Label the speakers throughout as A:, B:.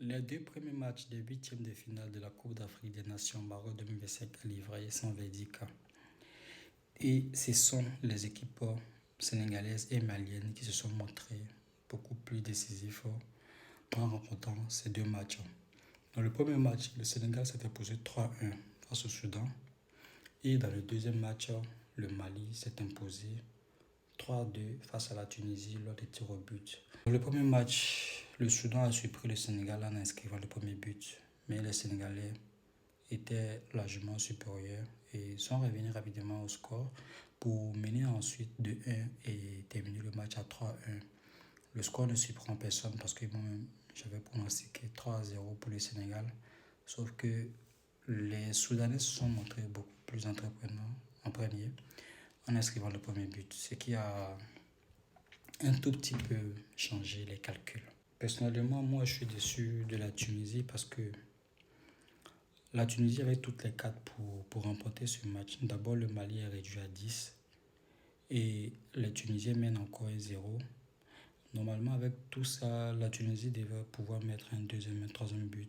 A: Les deux premiers matchs des huitièmes de finale de la Coupe d'Afrique des Nations Maroc 2025 à livré sans verdict. Et ce sont les équipes sénégalaises et maliennes qui se sont montrées beaucoup plus décisives en remportant ces deux matchs. Dans le premier match, le Sénégal s'est imposé 3-1 face au Soudan. Et dans le deuxième match, le Mali s'est imposé 3-2 face à la Tunisie lors des tirs au but. Dans le premier match, le Soudan a surpris le Sénégal en inscrivant le premier but, mais les Sénégalais étaient largement supérieurs et sont revenus rapidement au score pour mener ensuite 2-1 et terminer le match à 3-1. Le score ne surprend personne parce que moi-même, j'avais pronostiqué 3-0 pour le Sénégal, sauf que les Soudanais se sont montrés beaucoup plus entreprenants en premier en inscrivant le premier but, ce qui a un tout petit peu changé les calculs. Personnellement, moi, je suis déçu de la Tunisie parce que la Tunisie avait toutes les cartes pour remporter ce match. D'abord, le Mali est réduit à 10 et les Tunisiens mènent encore 0. Normalement, avec tout ça, la Tunisie devait pouvoir mettre un deuxième, un troisième but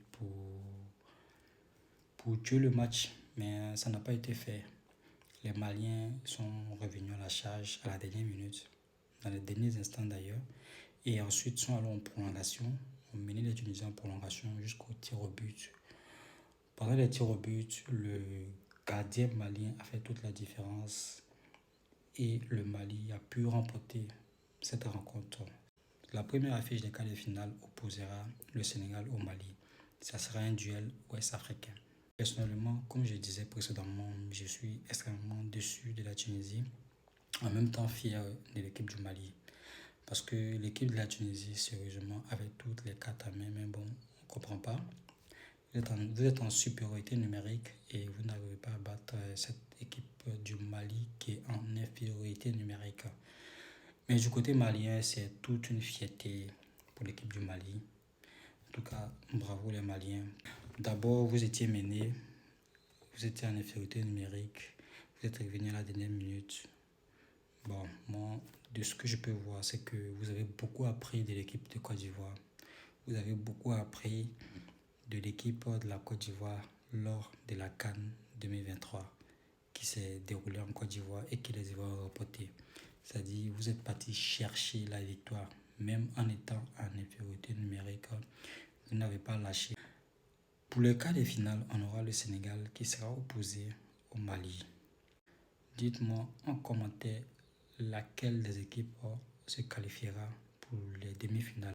A: pour tuer le match, mais ça n'a pas été fait. Les Maliens sont revenus à la charge à la dernière minute, dans les derniers instants d'ailleurs, et ensuite sont allés en prolongation, ont mené les Tunisiens en prolongation jusqu'au tir au but. Pendant les tirs au but, le gardien malien a fait toute la différence et le Mali a pu remporter cette rencontre. La première affiche des quarts de finale opposera le Sénégal au Mali. Ça sera un duel ouest-africain. Personnellement, comme je disais précédemment, je suis extrêmement déçu de la Tunisie, en même temps fier de l'équipe du Mali. Parce que l'équipe de la Tunisie, sérieusement, avait toutes les cartes à main, mais bon, on ne comprend pas. Vous êtes en supériorité numérique et vous n'arrivez pas à battre cette équipe du Mali qui est en infériorité numérique. Mais du côté malien, c'est toute une fierté pour l'équipe du Mali. En tout cas, bravo les Maliens. D'abord, vous étiez menés, vous étiez en infériorité numérique, vous êtes revenu à la dernière minute. Bon, moi, de ce que je peux voir, c'est que vous avez beaucoup appris de l'équipe de Côte d'Ivoire. Vous avez beaucoup appris de l'équipe de la Côte d'Ivoire lors de la CAN 2023 qui s'est déroulée en Côte d'Ivoire et que les Ivoiriens ont remporté. C'est-à-dire, vous êtes parti chercher la victoire, même en étant en infériorité numérique, vous n'avez pas lâché. Pour le quart de finale, on aura le Sénégal qui sera opposé au Mali. Dites-moi en commentaire laquelle des équipes se qualifiera pour les demi-finales.